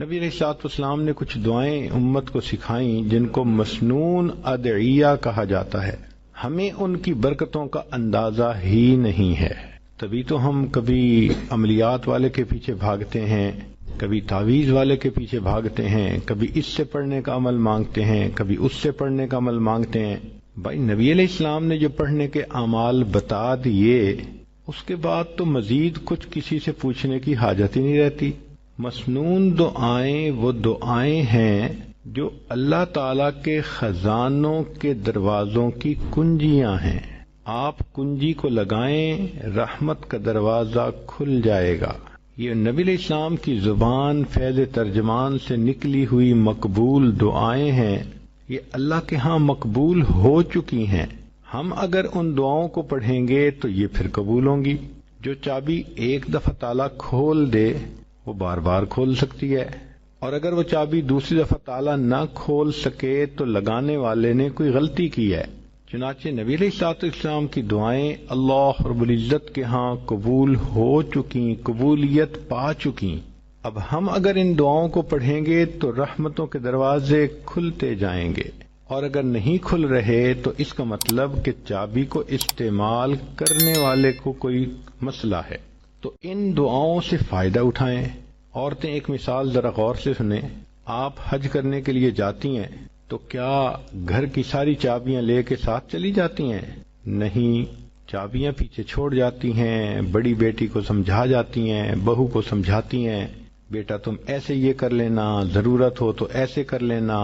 نبی علیہ الصلوۃ والسلام نے کچھ دعائیں امت کو سکھائیں جن کو مسنون ادعیہ کہا جاتا ہے. ہمیں ان کی برکتوں کا اندازہ ہی نہیں ہے. تبھی تو ہم کبھی عملیات والے کے پیچھے بھاگتے ہیں، کبھی تعویذ والے کے پیچھے بھاگتے ہیں، کبھی اس سے پڑھنے کا عمل مانگتے ہیں، کبھی اس سے پڑھنے کا عمل مانگتے ہیں. بھائی نبی علیہ السلام نے جو پڑھنے کے اعمال بتا دیے، اس کے بعد تو مزید کچھ کسی سے پوچھنے کی حاجت ہی نہیں رہتی. مسنون دعائیں وہ دعائیں ہیں جو اللہ تعالی کے خزانوں کے دروازوں کی کنجیاں ہیں. آپ کنجی کو لگائیں، رحمت کا دروازہ کھل جائے گا. یہ نبی علیہ السلام کی زبان فیض ترجمان سے نکلی ہوئی مقبول دعائیں ہیں. یہ اللہ کے ہاں مقبول ہو چکی ہیں. ہم اگر ان دعاؤں کو پڑھیں گے تو یہ پھر قبول ہوں گی. جو چابی ایک دفعہ تالا کھول دے وہ بار بار کھول سکتی ہے، اور اگر وہ چابی دوسری دفعہ تالا نہ کھول سکے تو لگانے والے نے کوئی غلطی کی ہے. چنانچہ نبی علیہ الصلوۃ والسلام کی دعائیں اللہ رب العزت کے ہاں قبول ہو چکی، قبولیت پا چکی. اب ہم اگر ان دعاؤں کو پڑھیں گے تو رحمتوں کے دروازے کھلتے جائیں گے، اور اگر نہیں کھل رہے تو اس کا مطلب کہ چابی کو استعمال کرنے والے کو کوئی مسئلہ ہے. تو ان دعاؤں سے فائدہ اٹھائیں. عورتیں ایک مثال ذرا غور سے سنیں. آپ حج کرنے کے لیے جاتی ہیں تو کیا گھر کی ساری چابیاں لے کے ساتھ چلی جاتی ہیں؟ نہیں، چابیاں پیچھے چھوڑ جاتی ہیں. بڑی بیٹی کو سمجھا جاتی ہیں، بہو کو سمجھاتی ہیں، بیٹا تم ایسے یہ کر لینا، ضرورت ہو تو ایسے کر لینا.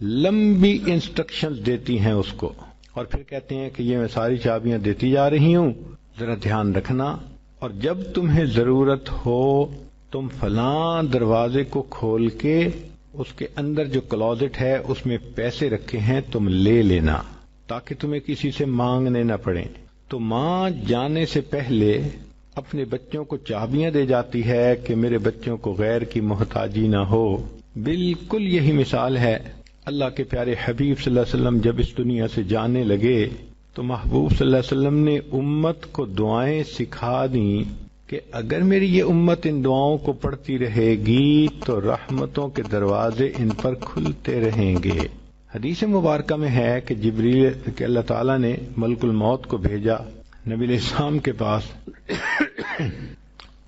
لمبی انسٹرکشنز دیتی ہیں اس کو، اور پھر کہتے ہیں کہ یہ میں ساری چابیاں دیتی جا رہی ہوں، ذرا دھیان رکھنا، اور جب تمہیں ضرورت ہو تم فلاں دروازے کو کھول کے اس کے اندر جو کلوزٹ ہے اس میں پیسے رکھے ہیں تم لے لینا، تاکہ تمہیں کسی سے مانگنے نہ پڑیں. تو ماں جانے سے پہلے اپنے بچوں کو چابیاں دے جاتی ہے کہ میرے بچوں کو غیر کی محتاجی نہ ہو. بالکل یہی مثال ہے. اللہ کے پیارے حبیب صلی اللہ علیہ وسلم جب اس دنیا سے جانے لگے تو محبوب صلی اللہ علیہ وسلم نے امت کو دعائیں سکھا دیں کہ اگر میری یہ امت ان دعاؤں کو پڑھتی رہے گی تو رحمتوں کے دروازے ان پر کھلتے رہیں گے. حدیث مبارکہ میں ہے کہ جبریل کہ اللہ تعالیٰ نے ملک الموت کو بھیجا نبی علیہ السلام کے پاس.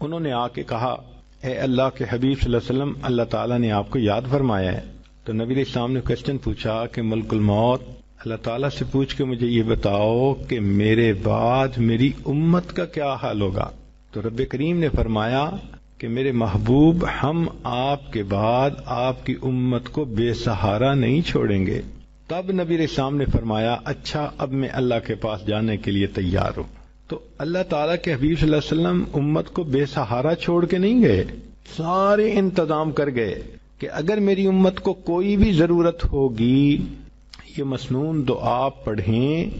انہوں نے آ کے کہا اے اللہ کے حبیب صلی اللہ علیہ وسلم، اللہ تعالیٰ نے آپ کو یاد فرمایا ہے. تو نبی علیہ السلام نے کوشچن پوچھا کہ ملک الموت اللہ تعالیٰ سے پوچھ کے مجھے یہ بتاؤ کہ میرے بعد میری امت کا کیا حال ہوگا. تو رب کریم نے فرمایا کہ میرے محبوب، ہم آپ کے بعد آپ کی امت کو بے سہارا نہیں چھوڑیں گے. تب نبی علیہ السلام نے فرمایا اچھا اب میں اللہ کے پاس جانے کے لیے تیار ہوں. تو اللہ تعالیٰ کے حبیب صلی اللہ علیہ وسلم امت کو بے سہارا چھوڑ کے نہیں گئے، سارے انتظام کر گئے کہ اگر میری امت کو کوئی بھی ضرورت ہوگی یہ مسنون دعا پڑھیں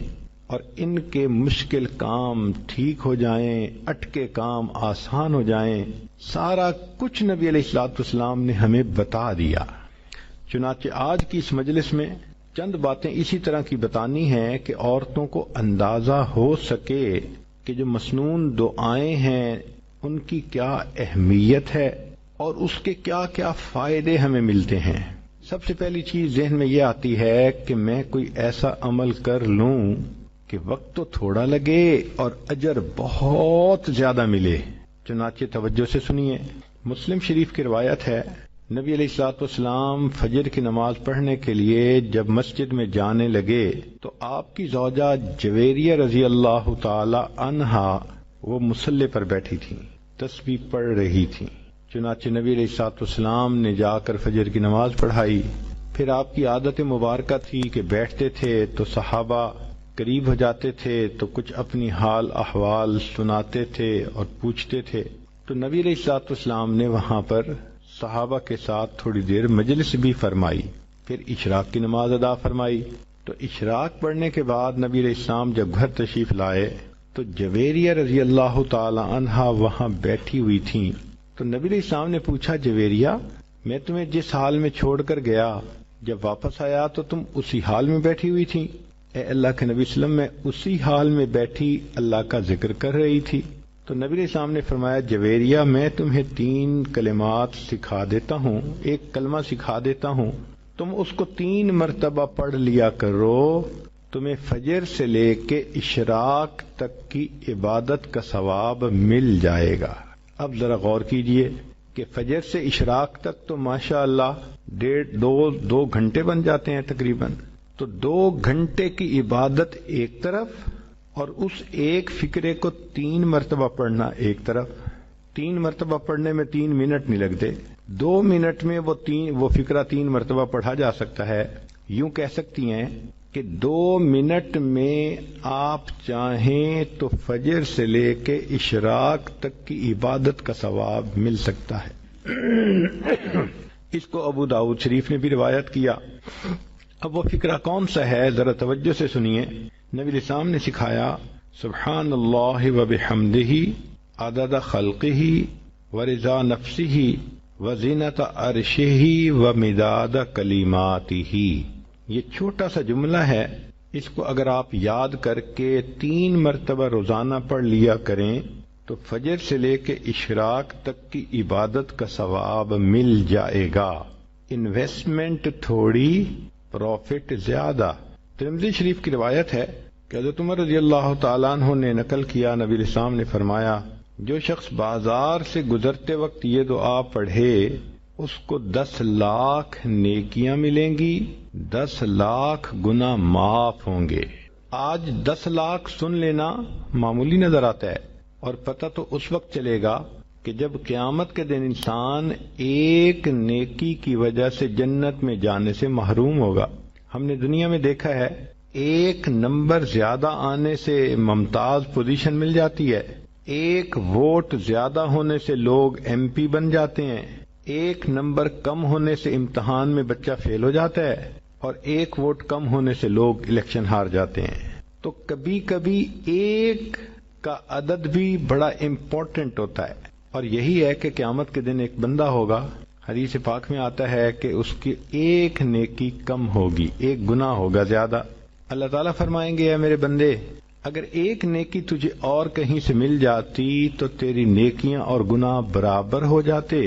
اور ان کے مشکل کام ٹھیک ہو جائیں، اٹکے کام آسان ہو جائیں. سارا کچھ نبی علیہ الصلوۃ والسلام نے ہمیں بتا دیا. چنانچہ آج کی اس مجلس میں چند باتیں اسی طرح کی بتانی ہیں کہ عورتوں کو اندازہ ہو سکے کہ جو مسنون دعائیں ہیں ان کی کیا اہمیت ہے اور اس کے کیا کیا فائدے ہمیں ملتے ہیں. سب سے پہلی چیز ذہن میں یہ آتی ہے کہ میں کوئی ایسا عمل کر لوں کہ وقت تو تھوڑا لگے اور اجر بہت زیادہ ملے. چنانچہ توجہ سے سنیے. مسلم شریف کی روایت ہے نبی علیہ الصلوۃ والسلام فجر کی نماز پڑھنے کے لیے جب مسجد میں جانے لگے تو آپ کی زوجہ جویریہ رضی اللہ تعالی عنہا وہ مصلی پر بیٹھی تھیں، تسبیح پڑھ رہی تھیں. چنانچہ نبی علیہ الصلوۃ والسلام نے جا کر فجر کی نماز پڑھائی. پھر آپ کی عادت مبارکہ تھی کہ بیٹھتے تھے تو صحابہ قریب ہو جاتے تھے تو کچھ اپنی حال احوال سناتے تھے اور پوچھتے تھے. تو نبی علیہ الصلوۃ والسلام نے وہاں پر صحابہ کے ساتھ تھوڑی دیر مجلس بھی فرمائی. پھر اشراق کی نماز ادا فرمائی. تو اشراق پڑھنے کے بعد نبی علیہ السلام جب گھر تشریف لائے تو جویریہ رضی اللہ تعالی عنہا وہاں بیٹھی ہوئی تھیں. تو نبی علیہ السلام نے پوچھا جویریہ، میں تمہیں جس حال میں چھوڑ کر گیا جب واپس آیا تو تم اسی حال میں بیٹھی ہوئی تھی؟ اے اللہ کے نبی صلی اللہ علیہ وسلم، میں اسی حال میں بیٹھی اللہ کا ذکر کر رہی تھی. تو نبی علیہ السلام نے فرمایا جویریہ میں تمہیں 3 کلمات سکھا دیتا ہوں، ایک کلمہ سکھا دیتا ہوں، تم اس کو 3 مرتبہ پڑھ لیا کرو، تمہیں فجر سے لے کے اشراق تک کی عبادت کا ثواب مل جائے گا۔ اب ذرا غور کیجئے کہ فجر سے اشراق تک تو ماشاء اللہ 2 گھنٹے بن جاتے ہیں تقریباً، تو 2 گھنٹے کی عبادت ایک طرف اور اس ایک فکرے کو 3 مرتبہ پڑھنا ایک طرف۔ 3 مرتبہ پڑھنے میں 3 منٹ نہیں لگتے، 2 منٹ میں وہ فکرہ 3 مرتبہ پڑھا جا سکتا ہے۔ یوں کہہ سکتی ہیں کہ 2 منٹ میں آپ چاہیں تو فجر سے لے کے اشراق تک کی عبادت کا ثواب مل سکتا ہے۔ اس کو ابو داؤد شریف نے بھی روایت کیا۔ اب وہ فکرہ کون سا ہے، ذرا توجہ سے سنیے۔ نبی علیہ السلام نے سکھایا سبحان اللہ و بحمدہ عدد خلقہ و رضا نفسہ و زینت عرشہ و مداد کلماتہ۔ یہ چھوٹا سا جملہ ہے، اس کو اگر آپ یاد کر کے 3 مرتبہ روزانہ پڑھ لیا کریں تو فجر سے لے کے اشراق تک کی عبادت کا ثواب مل جائے گا۔ انویسٹمنٹ تھوڑی، پروفٹ زیادہ۔ ترمذی شریف کی روایت ہے کہ حضرت عمر رضی اللہ تعالیٰ عنہ نے نقل کیا، نبی علیہ السلام نے فرمایا جو شخص بازار سے گزرتے وقت یہ دعا پڑھے اس کو 10 لاکھ نیکیاں ملیں گی، 10 لاکھ گناہ معاف ہوں گے۔ آج 10 لاکھ سن لینا معمولی نظر آتا ہے، اور پتہ تو اس وقت چلے گا کہ جب قیامت کے دن انسان ایک نیکی کی وجہ سے جنت میں جانے سے محروم ہوگا۔ ہم نے دنیا میں دیکھا ہے ایک نمبر زیادہ آنے سے ممتاز پوزیشن مل جاتی ہے، ایک ووٹ زیادہ ہونے سے لوگ ایم پی بن جاتے ہیں، ایک نمبر کم ہونے سے امتحان میں بچہ فیل ہو جاتا ہے، اور ایک ووٹ کم ہونے سے لوگ الیکشن ہار جاتے ہیں۔ تو کبھی کبھی ایک کا عدد بھی بڑا امپورٹنٹ ہوتا ہے، اور یہی ہے کہ قیامت کے دن ایک بندہ ہوگا، حدیث پاک میں آتا ہے کہ اس کی ایک نیکی کم ہوگی، ایک گناہ ہوگا زیادہ۔ اللہ تعالیٰ فرمائیں گے اے میرے بندے، اگر ایک نیکی تجھے اور کہیں سے مل جاتی تو تیری نیکیاں اور گناہ برابر ہو جاتے،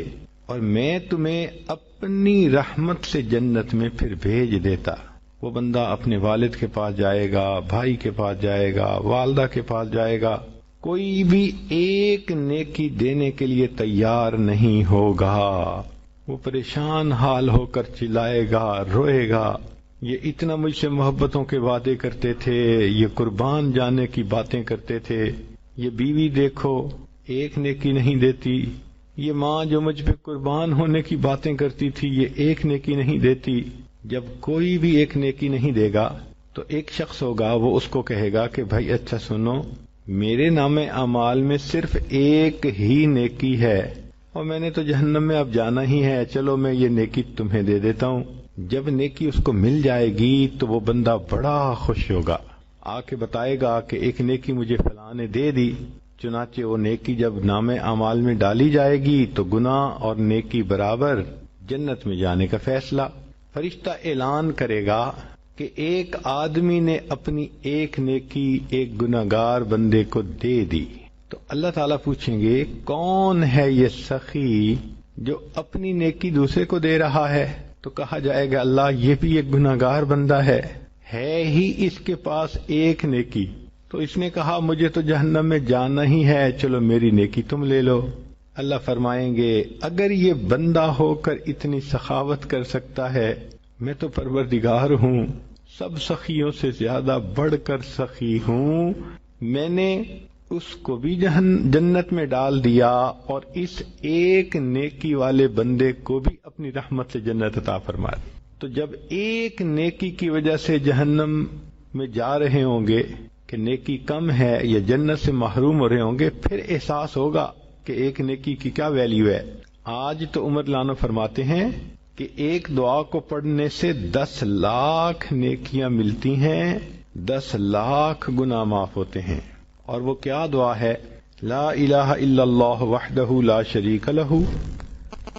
اور میں تمہیں اپنی رحمت سے جنت میں پھر بھیج دیتا۔ وہ بندہ اپنے والد کے پاس جائے گا، بھائی کے پاس جائے گا، والدہ کے پاس جائے گا، کوئی بھی ایک نیکی دینے کے لیے تیار نہیں ہوگا۔ وہ پریشان حال ہو کر چلائے گا، روئے گا، یہ اتنا مجھ سے محبتوں کے وعدے کرتے تھے، یہ قربان جانے کی باتیں کرتے تھے، یہ بیوی دیکھو ایک نیکی نہیں دیتی، یہ ماں جو مجھ پہ قربان ہونے کی باتیں کرتی تھی یہ ایک نیکی نہیں دیتی۔ جب کوئی بھی ایک نیکی نہیں دے گا تو ایک شخص ہوگا، وہ اس کو کہے گا کہ بھائی اچھا سنو، میرے نام اعمال میں صرف ایک ہی نیکی ہے اور میں نے تو جہنم میں اب جانا ہی ہے، چلو میں یہ نیکی تمہیں دے دیتا ہوں۔ جب نیکی اس کو مل جائے گی تو وہ بندہ بڑا خوش ہوگا، آ کے بتائے گا کہ ایک نیکی مجھے فلاں نے دے دی۔ چنانچہ وہ نیکی جب نام اعمال میں ڈالی جائے گی تو گناہ اور نیکی برابر، جنت میں جانے کا فیصلہ۔ فرشتہ اعلان کرے گا کہ ایک آدمی نے اپنی ایک نیکی ایک گناہگار بندے کو دے دی، تو اللہ تعالیٰ پوچھیں گے کون ہے یہ سخی جو اپنی نیکی دوسرے کو دے رہا ہے؟ تو کہا جائے گا اللہ یہ بھی ایک گناہگار بندہ ہے ہی اس کے پاس ایک نیکی، تو اس نے کہا مجھے تو جہنم میں جانا ہی ہے، چلو میری نیکی تم لے لو۔ اللہ فرمائیں گے اگر یہ بندہ ہو کر اتنی سخاوت کر سکتا ہے، میں تو پروردگار ہوں، سب سخیوں سے زیادہ بڑھ کر سخی ہوں، میں نے اس کو بھی جنت میں ڈال دیا اور اس ایک نیکی والے بندے کو بھی اپنی رحمت سے جنت عطا فرما دی۔ تو جب ایک نیکی کی وجہ سے جہنم میں جا رہے ہوں گے کہ نیکی کم ہے یا جنت سے محروم ہو رہے ہوں گے، پھر احساس ہوگا کہ ایک نیکی کی کیا ویلیو ہے۔ آج تو عمر لانو فرماتے ہیں کہ ایک دعا کو پڑھنے سے 10 لاکھ نیکیاں ملتی ہیں، 10 لاکھ گناہ معاف ہوتے ہیں۔ اور وہ کیا دعا ہے؟ لا الہ الا اللہ وحدہ لا شریک لہ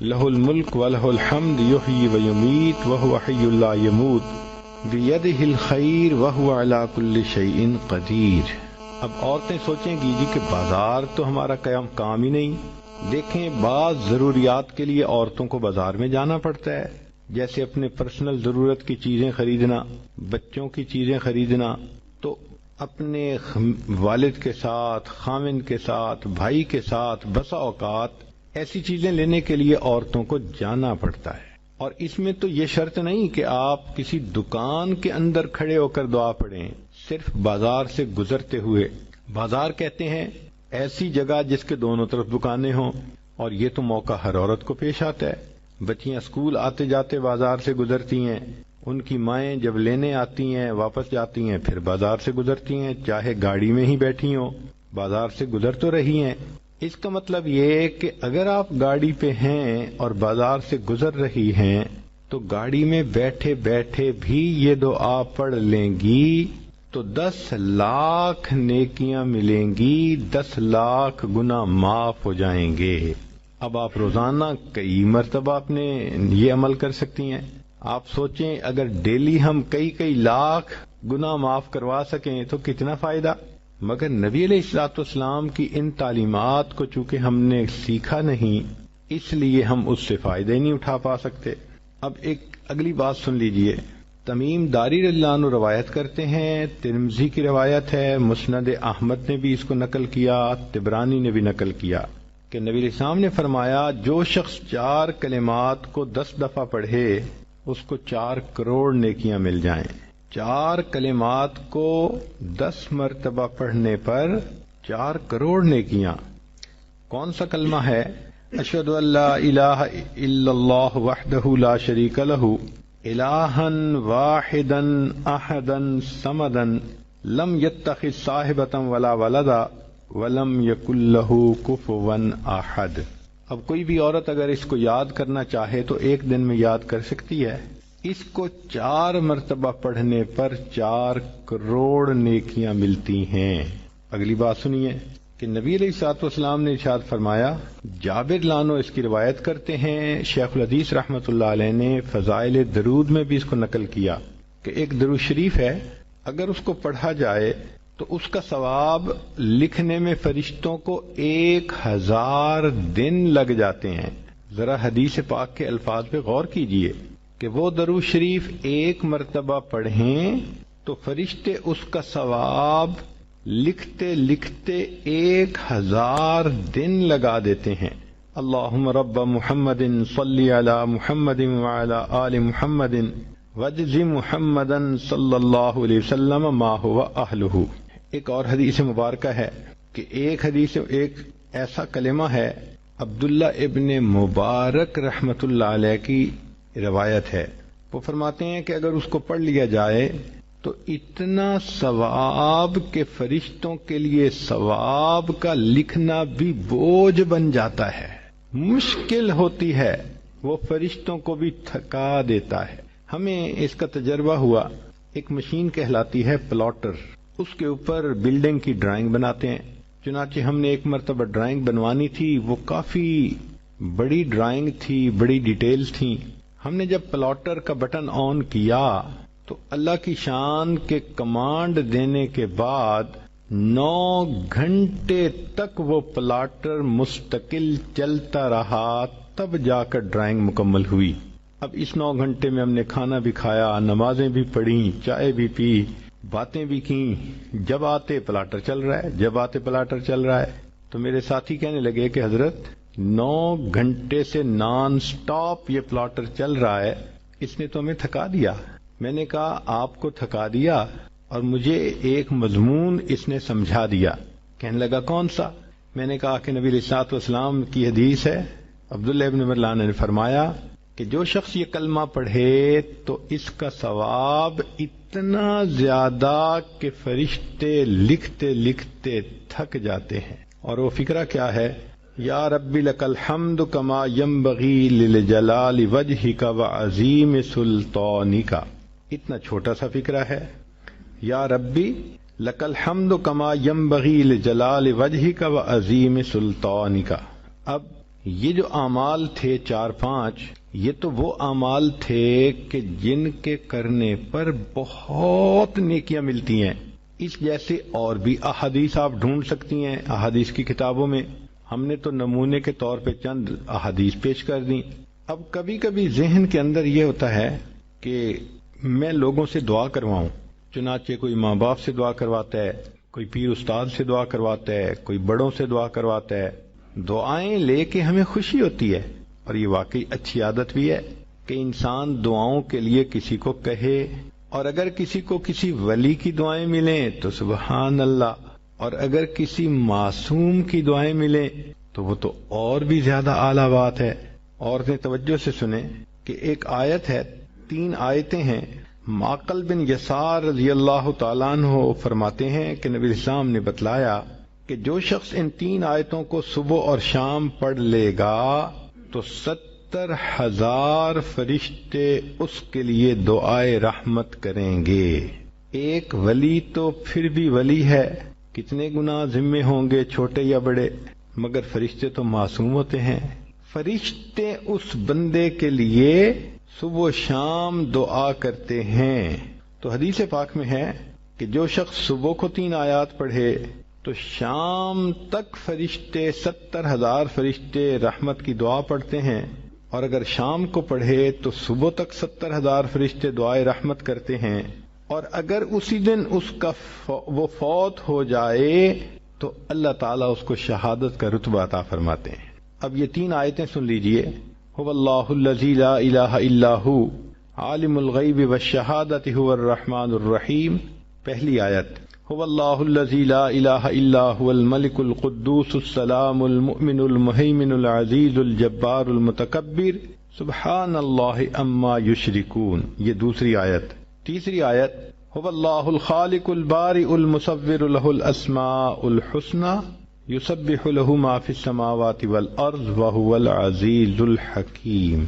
لہ الملک ولہ الحمد یحیی ویمیت وہو حی لا یموت بیدہ الخیر وہو علی کل شیء قدیر۔ اب عورتیں سوچیں گی جی کہ بازار تو ہمارا کام ہی نہیں. دیکھیں بعض ضروریات کے لیے عورتوں کو بازار میں جانا پڑتا ہے، جیسے اپنے پرسنل ضرورت کی چیزیں خریدنا، بچوں کی چیزیں خریدنا. تو اپنے والد کے ساتھ، خاوند کے ساتھ، بھائی کے ساتھ بسا اوقات ایسی چیزیں لینے کے لیے عورتوں کو جانا پڑتا ہے. اور اس میں تو یہ شرط نہیں کہ آپ کسی دکان کے اندر کھڑے ہو کر دعا پڑھیں، صرف بازار سے گزرتے ہوئے. بازار کہتے ہیں ایسی جگہ جس کے دونوں طرف دکانیں ہوں، اور یہ تو موقع ہر عورت کو پیش آتا ہے. بچیاں اسکول آتے جاتے بازار سے گزرتی ہیں، ان کی مائیں جب لینے آتی ہیں واپس جاتی ہیں پھر بازار سے گزرتی ہیں، چاہے گاڑی میں ہی بیٹھی ہوں بازار سے گزر تو رہی ہیں. اس کا مطلب یہ کہ اگر آپ گاڑی پہ ہیں اور بازار سے گزر رہی ہیں تو گاڑی میں بیٹھے بیٹھے بھی یہ دعا پڑھ لیں گی تو 10 لاکھ نیکیاں ملیں گی، 10 لاکھ گناہ معاف ہو جائیں گے. اب آپ روزانہ کئی مرتبہ اپنے یہ عمل کر سکتی ہیں. آپ سوچیں اگر ڈیلی ہم کئی لاکھ گناہ معاف کروا سکیں تو کتنا فائدہ. مگر نبی علیہ الصلوۃ والسلام کی ان تعلیمات کو چونکہ ہم نے سیکھا نہیں، اس لیے ہم اس سے فائدہ نہیں اٹھا پا سکتے. اب ایک اگلی بات سن لیجئے. تمیم داری رضی اللہ عنہ روایت کرتے ہیں، ترمذی کی روایت ہے، مسند احمد نے بھی اس کو نقل کیا، طبرانی نے بھی نقل کیا کہ نبی علیہ السلام نے فرمایا جو شخص 4 کلمات کو 10 دفعہ پڑھے اس کو 4 کروڑ نیکیاں مل جائیں. 4 کلمات کو 10 مرتبہ پڑھنے پر 4 کروڑ نیکیاں. کون سا کلمہ ہے؟ اشہد ان لا الہ الا اللہ وحدہ لا شریک لہ الہا واحدا احدا صمدا لم یتخذ صاحبۃ ولا ولدا ولم یکن لہ کفوا احد. اب کوئی بھی عورت اگر اس کو یاد کرنا چاہے تو ایک دن میں یاد کر سکتی ہے. اس کو 4 مرتبہ پڑھنے پر 4 کروڑ نیکیاں ملتی ہیں. اگلی بات سنیے کہ نبی علیہ الصلوۃ والسلام نے ارشاد فرمایا، جابر لانو اس کی روایت کرتے ہیں، شیخ الحدیث رحمۃ اللہ علیہ نے فضائل درود میں بھی اس کو نقل کیا کہ ایک درود شریف ہے، اگر اس کو پڑھا جائے تو اس کا ثواب لکھنے میں فرشتوں کو 1000 دن لگ جاتے ہیں. ذرا حدیث پاک کے الفاظ پہ غور کیجئے کہ وہ درود شریف 1 مرتبہ پڑھیں تو فرشتے اس کا ثواب لکھتے لکھتے 1000 دن لگا دیتے ہیں. اللہم رب محمد صلی علی محمد وعلی آل محمد وجز محمدا صلی اللہ علیہ وسلم ما هو اہلہ. ایک اور حدیث مبارکہ ہے کہ ایک ایسا کلمہ ہے، عبداللہ ابن مبارک رحمت اللہ علیہ کی روایت ہے، وہ فرماتے ہیں کہ اگر اس کو پڑھ لیا جائے تو اتنا ثواب کہ فرشتوں کے لیے ثواب کا لکھنا بھی بوجھ بن جاتا ہے، مشکل ہوتی ہے، وہ فرشتوں کو بھی تھکا دیتا ہے. ہمیں اس کا تجربہ ہوا. ایک مشین کہلاتی ہے پلاٹر، اس کے اوپر بلڈنگ کی ڈرائنگ بناتے ہیں. چنانچہ ہم نے ایک مرتبہ ڈرائنگ بنوانی تھی، وہ کافی بڑی ڈرائنگ تھی، بڑی ڈیٹیلز تھیں. ہم نے جب پلاٹر کا بٹن آن کیا تو اللہ کی شان کے کمانڈ دینے کے بعد 9 گھنٹے تک وہ پلاٹر مستقل چلتا رہا، تب جا کر ڈرائنگ مکمل ہوئی. اب اس 9 گھنٹے میں ہم نے کھانا بھی کھایا، نمازیں بھی پڑھیں، چائے بھی پی، باتیں بھی کیں. جب آتے پلاٹر چل رہا ہے، جب آتے پلاٹر چل رہا ہے. تو میرے ساتھی کہنے لگے کہ حضرت 9 گھنٹے سے نان سٹاپ یہ پلاٹر چل رہا ہے، اس نے تو ہمیں تھکا دیا. میں نے کہا آپ کو تھکا دیا اور مجھے ایک مضمون اس نے سمجھا دیا. کہنے لگا کون سا؟ میں نے کہا کہ نبی علیہ الصلوۃ والسلام کی حدیث ہے، عبداللہ ابن مرلان نے فرمایا کہ جو شخص یہ کلمہ پڑھے تو اس کا ثواب اتنا زیادہ کہ فرشتے لکھتے لکھتے تھک جاتے ہیں. اور وہ فقرہ کیا ہے؟ یا ربی لک الحمد کما ینبغی لجلال وجہک وعظیم سلطانک. اتنا چھوٹا سا فقرہ ہے، یا ربی لک الحمد کما ینبغی لجلال وجہک وعظیم سلطانک. اب یہ جو اعمال تھے 4-5، یہ تو وہ اعمال تھے کہ جن کے کرنے پر بہت نیکیاں ملتی ہیں. اس جیسے اور بھی احادیث آپ ڈھونڈ سکتی ہیں احادیث کی کتابوں میں. ہم نے تو نمونے کے طور پہ چند احادیث پیش کر دیں. اب کبھی کبھی ذہن کے اندر یہ ہوتا ہے کہ میں لوگوں سے دعا کرواؤں، چنانچہ کوئی ماں باپ سے دعا کرواتا ہے، کوئی پیر استاد سے دعا کرواتا ہے، کوئی بڑوں سے دعا کرواتا ہے. دعائیں لے کے ہمیں خوشی ہوتی ہے، اور یہ واقعی اچھی عادت بھی ہے کہ انسان دعاؤں کے لیے کسی کو کہے، اور اگر کسی کو کسی ولی کی دعائیں ملیں تو سبحان اللہ، اور اگر کسی معصوم کی دعائیں ملیں تو وہ تو اور بھی زیادہ اعلیٰ بات ہے. عورتیں توجہ سے سنیں کہ ایک آیت ہے، 3 آیتیں ہیں. معقل بن یسار رضی اللہ تعالیٰ عنہ فرماتے ہیں کہ نبی اسلام نے بتلایا کہ جو شخص ان 3 آیتوں کو صبح اور شام پڑھ لے گا تو 70,000 فرشتے اس کے لیے دعائے رحمت کریں گے. ایک ولی تو پھر بھی ولی ہے، کتنے گناہ ذمے ہوں گے چھوٹے یا بڑے، مگر فرشتے تو معصوم ہوتے ہیں. فرشتے اس بندے کے لیے صبح و شام دعا کرتے ہیں. تو حدیث پاک میں ہے کہ جو شخص صبح کو 3 آیات پڑھے تو شام تک فرشتے 70,000 فرشتے رحمت کی دعا پڑھتے ہیں، اور اگر شام کو پڑھے تو صبح تک 70,000 فرشتے دعائے رحمت کرتے ہیں، اور اگر اسی دن اس کا وہ فوت ہو جائے تو اللہ تعالیٰ اس کو شہادت کا رتبہ عطا فرماتے ہیں. اب یہ 3 آیتیں سن لیجئے. هو اللہ الذی لا الہ الا ہو عالم الغیب والشہادۃ هو الرحمن الرحیم. پہلی آیت، هو اللہ الذی لا الہ الا هو الملک القدوس السلام المؤمن المہیمن العزیز الجبار المتکبر سبحان اللہ عما یشرکون. یہ دوسری آیت. تیسری آیت، هو اللہ الخالق البارئ المصور له الاسماء الحسنى یسبح له ما فی السماوات والارض وهو العزیز الحکیم.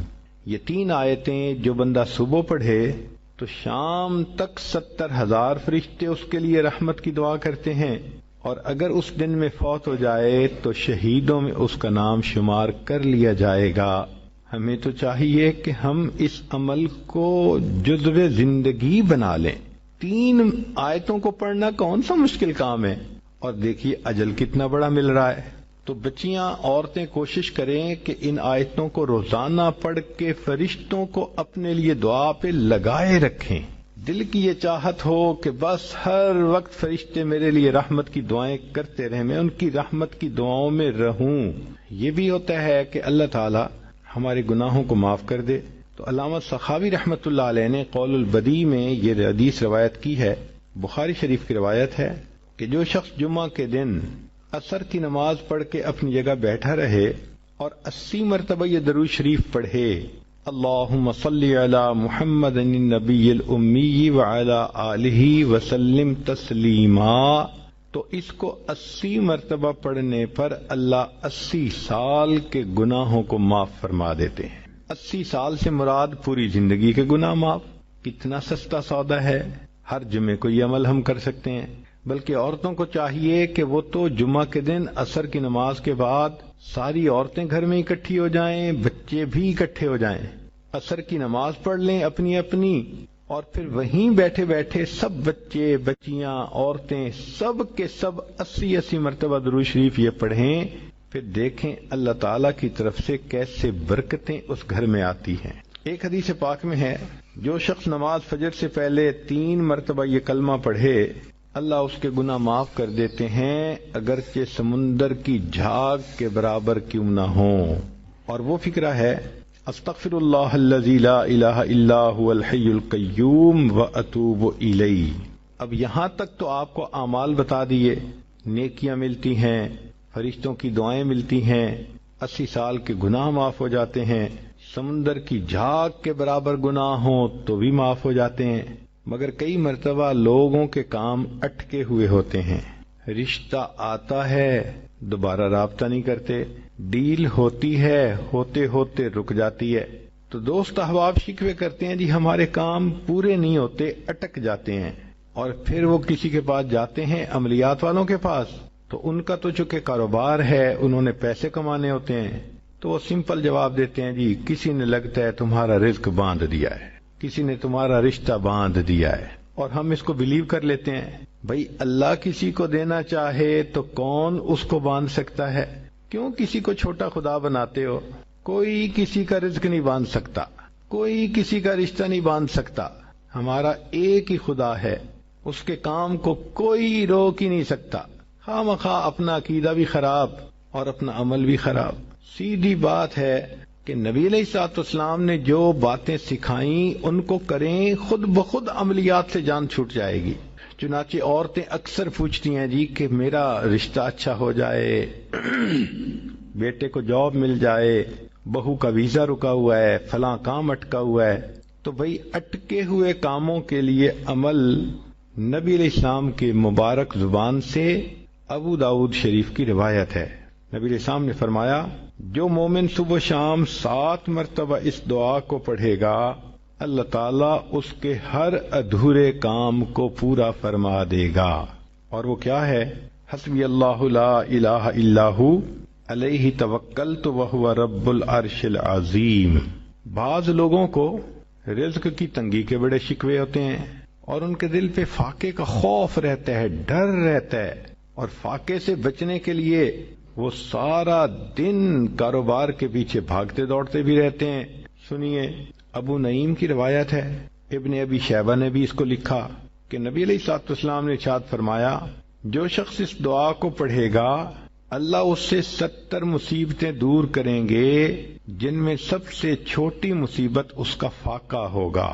یہ 3 آیتیں جو بندہ صبح پڑھے تو شام تک 70,000 فرشتے اس کے لیے رحمت کی دعا کرتے ہیں، اور اگر اس دن میں فوت ہو جائے تو شہیدوں میں اس کا نام شمار کر لیا جائے گا. ہمیں تو چاہیے کہ ہم اس عمل کو جزو زندگی بنا لیں. 3 آیتوں کو پڑھنا کون سا مشکل کام ہے، اور دیکھیے اجل کتنا بڑا مل رہا ہے. تو بچیاں، عورتیں کوشش کریں کہ ان آیتوں کو روزانہ پڑھ کے فرشتوں کو اپنے لیے دعا پہ لگائے رکھیں. دل کی یہ چاہت ہو کہ بس ہر وقت فرشتے میرے لیے رحمت کی دعائیں کرتے رہیں، میں ان کی رحمت کی دعاؤں میں رہوں. یہ بھی ہوتا ہے کہ اللہ تعالی ہمارے گناہوں کو معاف کر دے. تو علامہ سخاوی رحمۃ اللہ علیہ نے قول البدیع میں یہ حدیث روایت کی ہے، بخاری شریف کی روایت ہے کہ جو شخص جمعہ کے دن عصر کی نماز پڑھ کے اپنی جگہ بیٹھا رہے اور 80 مرتبہ یہ درود شریف پڑھے، اللہم صلی علی محمد النبی الامی وعلی آلہ وسلم تسلیما، تو اس کو 80 مرتبہ پڑھنے پر اللہ 80 سال کے گناہوں کو معاف فرما دیتے ہیں. 80 سال سے مراد پوری زندگی کے گناہ معاف. کتنا سستا سودا ہے، ہر جمعے کو یہ عمل ہم کر سکتے ہیں. بلکہ عورتوں کو چاہیے کہ وہ تو جمعہ کے دن عصر کی نماز کے بعد ساری عورتیں گھر میں اکٹھی ہو جائیں، بچے بھی اکٹھے ہو جائیں، عصر کی نماز پڑھ لیں اپنی اپنی، اور پھر وہیں بیٹھے بیٹھے سب بچے بچیاں عورتیں سب کے سب 80 مرتبہ درود شریف یہ پڑھیں. پھر دیکھیں اللہ تعالیٰ کی طرف سے کیسے برکتیں اس گھر میں آتی ہیں. ایک حدیث پاک میں ہے، جو شخص نماز فجر سے پہلے 3 مرتبہ یہ کلمہ پڑھے اللہ اس کے گناہ معاف کر دیتے ہیں، اگرچہ سمندر کی جھاگ کے برابر کیوں نہ ہوں. اور وہ فقرہ ہے، استغفر اللہ الذی لا الہ الا هو الحی القیوم واتوب الیہ. اب یہاں تک تو آپ کو اعمال بتا دیے، نیکیاں ملتی ہیں، فرشتوں کی دعائیں ملتی ہیں، 80 سال کے گناہ معاف ہو جاتے ہیں، سمندر کی جھاگ کے برابر گناہ ہوں تو بھی معاف ہو جاتے ہیں. مگر کئی مرتبہ لوگوں کے کام اٹکے ہوئے ہوتے ہیں، رشتہ آتا ہے دوبارہ رابطہ نہیں کرتے، ڈیل ہوتی ہے ہوتے ہوتے رک جاتی ہے، تو دوست احباب شکوے کرتے ہیں جی ہمارے کام پورے نہیں ہوتے، اٹک جاتے ہیں. اور پھر وہ کسی کے پاس جاتے ہیں، عملیات والوں کے پاس، تو ان کا تو چونکہ کاروبار ہے، انہوں نے پیسے کمانے ہوتے ہیں، تو وہ سمپل جواب دیتے ہیں جی کسی نے لگتا ہے تمہارا رزق باندھ دیا ہے، کسی نے تمہارا رشتہ باندھ دیا ہے. اور ہم اس کو بلیو کر لیتے ہیں. بھائی اللہ کسی کو دینا چاہے تو کون اس کو باندھ سکتا ہے؟ کیوں کسی کو چھوٹا خدا بناتے ہو؟ کوئی کسی کا رزق نہیں باندھ سکتا، کوئی کسی کا رشتہ نہیں باندھ سکتا. ہمارا ایک ہی خدا ہے، اس کے کام کو کوئی روک ہی نہیں سکتا. خواہ مخواہ اپنا عقیدہ بھی خراب اور اپنا عمل بھی خراب. سیدھی بات ہے کہ نبی علیہ الصلوۃ والسلام نے جو باتیں سکھائیں ان کو کریں، خود بخود عملیات سے جان چھوٹ جائے گی. چنانچہ عورتیں اکثر پوچھتی ہیں جی کہ میرا رشتہ اچھا ہو جائے، بیٹے کو جاب مل جائے، بہو کا ویزا رکا ہوا ہے، فلاں کام اٹکا ہوا ہے. تو بھئی اٹکے ہوئے کاموں کے لیے عمل نبی علیہ السلام کی مبارک زبان سے ابو داؤد شریف کی روایت ہے. نبی علیہ السلام نے فرمایا جو مومن صبح شام 7 مرتبہ اس دعا کو پڑھے گا اللہ تعالیٰ اس کے ہر ادھورے کام کو پورا فرما دے گا. اور وہ کیا ہے؟ حسبی اللہ لا الہ الا ہو علیہ توکلت وہو رب العرش العظیم. بعض لوگوں کو رزق کی تنگی کے بڑے شکوے ہوتے ہیں اور ان کے دل پہ فاقے کا خوف رہتا ہے، ڈر رہتا ہے، اور فاقے سے بچنے کے لیے وہ سارا دن کاروبار کے پیچھے بھاگتے دوڑتے بھی رہتے ہیں. سنیے، ابو نعیم کی روایت ہے، ابن ابی شیبہ نے بھی اس کو لکھا کہ نبی علیہ الصلوۃ والسلام نے ارشاد فرمایا جو شخص اس دعا کو پڑھے گا اللہ اس سے 70 مصیبتیں دور کریں گے جن میں سب سے چھوٹی مصیبت اس کا فاقہ ہوگا.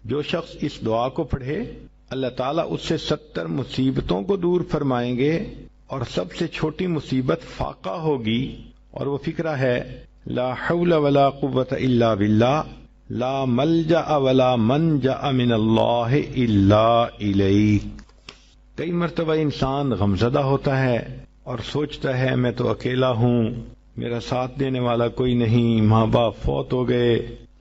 جو شخص اس دعا کو پڑھے اللہ تعالیٰ اس سے 70 مصیبتوں کو دور فرمائیں گے اور سب سے چھوٹی مصیبت فاقہ ہوگی. اور وہ فقرہ ہے لا حول ولا قوت الا باللہ لا ملجأ ولا منجأ من اللہ الا الیہ. کئی مرتبہ انسان غمزدہ ہوتا ہے اور سوچتا ہے میں تو اکیلا ہوں، میرا ساتھ دینے والا کوئی نہیں، ماں باپ فوت ہو گئے،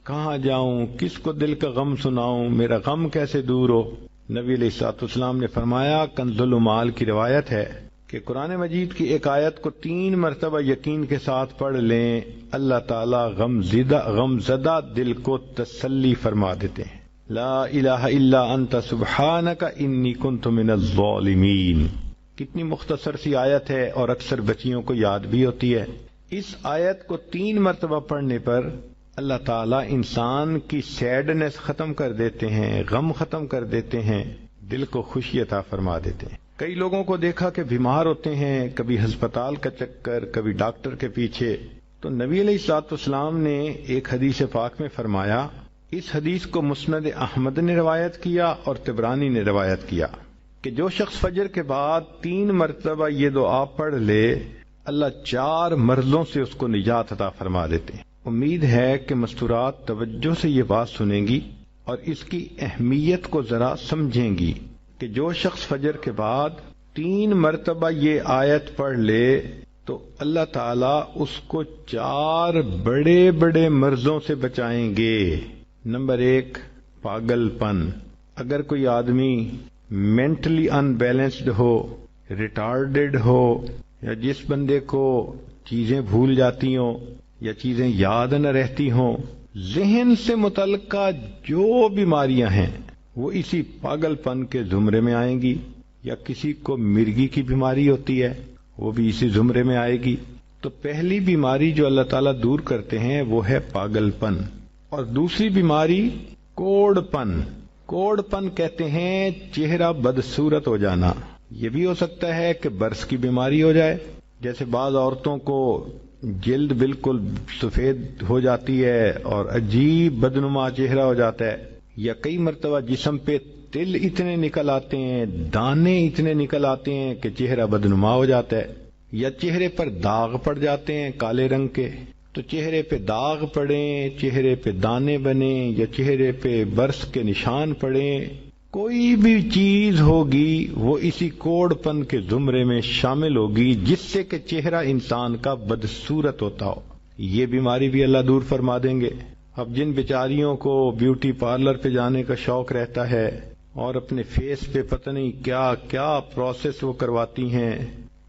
کہاں جاؤں، کس کو دل کا غم سناؤں، میرا غم کیسے دور ہو. نبی علیہ الصلوۃ والسلام نے فرمایا کنز المال کی روایت ہے کہ قرآن مجید کی ایک آیت کو 3 مرتبہ یقین کے ساتھ پڑھ لیں اللہ تعالیٰ غمزدہ دل کو تسلی فرما دیتے ہیں. لا الہ الا انت سبحانک انی کنت من الظالمین. کتنی مختصر سی آیت ہے اور اکثر بچیوں کو یاد بھی ہوتی ہے. اس آیت کو 3 مرتبہ پڑھنے پر اللہ تعالیٰ انسان کی سیڈنس ختم کر دیتے ہیں، غم ختم کر دیتے ہیں، دل کو خوشی عطا فرما دیتے ہیں. کئی لوگوں کو دیکھا کہ بیمار ہوتے ہیں، کبھی ہسپتال کا چکر، کبھی ڈاکٹر کے پیچھے. تو نبی علیہ الصلوۃ والسلام نے ایک حدیث پاک میں فرمایا، اس حدیث کو مسند احمد نے روایت کیا اور طبرانی نے روایت کیا کہ جو شخص فجر کے بعد 3 مرتبہ یہ دعا پڑھ لے اللہ 4 مرضوں سے اس کو نجات عطا فرما دیتے ہیں. امید ہے کہ مستورات توجہ سے یہ بات سنیں گی اور اس کی اہمیت کو ذرا سمجھیں گی کہ جو شخص فجر کے بعد 3 مرتبہ یہ آیت پڑھ لے تو اللہ تعالیٰ اس کو 4 بڑے بڑے مرضوں سے بچائیں گے. نمبر 1 پاگل پن. اگر کوئی آدمی مینٹلی ان بیلنسڈ ہو، ریٹارڈڈ ہو، یا جس بندے کو چیزیں بھول جاتی ہوں یا چیزیں یاد نہ رہتی ہوں، ذہن سے متعلقہ جو بیماریاں ہیں وہ اسی پاگل پن کے زمرے میں آئیں گی. یا کسی کو مرگی کی بیماری ہوتی ہے وہ بھی اسی زمرے میں آئے گی. تو پہلی بیماری جو اللہ تعالیٰ دور کرتے ہیں وہ ہے پاگل پن. اور دوسری بیماری کوڑ پن. کوڑ پن کہتے ہیں چہرہ بدصورت ہو جانا. یہ بھی ہو سکتا ہے کہ برس کی بیماری ہو جائے، جیسے بعض عورتوں کو جلد بالکل سفید ہو جاتی ہے اور عجیب بدنما چہرہ ہو جاتا ہے. یا کئی مرتبہ جسم پہ تل اتنے نکل آتے ہیں، دانے اتنے نکل آتے ہیں کہ چہرہ بدنما ہو جاتا ہے. یا چہرے پر داغ پڑ جاتے ہیں کالے رنگ کے. تو چہرے پہ داغ پڑیں، چہرے پہ دانے بنیں، یا چہرے پہ برس کے نشان پڑیں، کوئی بھی چیز ہوگی وہ اسی کوڑ پن کے زمرے میں شامل ہوگی جس سے کہ چہرہ انسان کا بدصورت ہوتا ہو. یہ بیماری بھی اللہ دور فرما دیں گے. اب جن بیچاریوں کو بیوٹی پارلر پہ جانے کا شوق رہتا ہے اور اپنے فیس پہ پتہ نہیں کیا کیا پروسیس وہ کرواتی ہیں،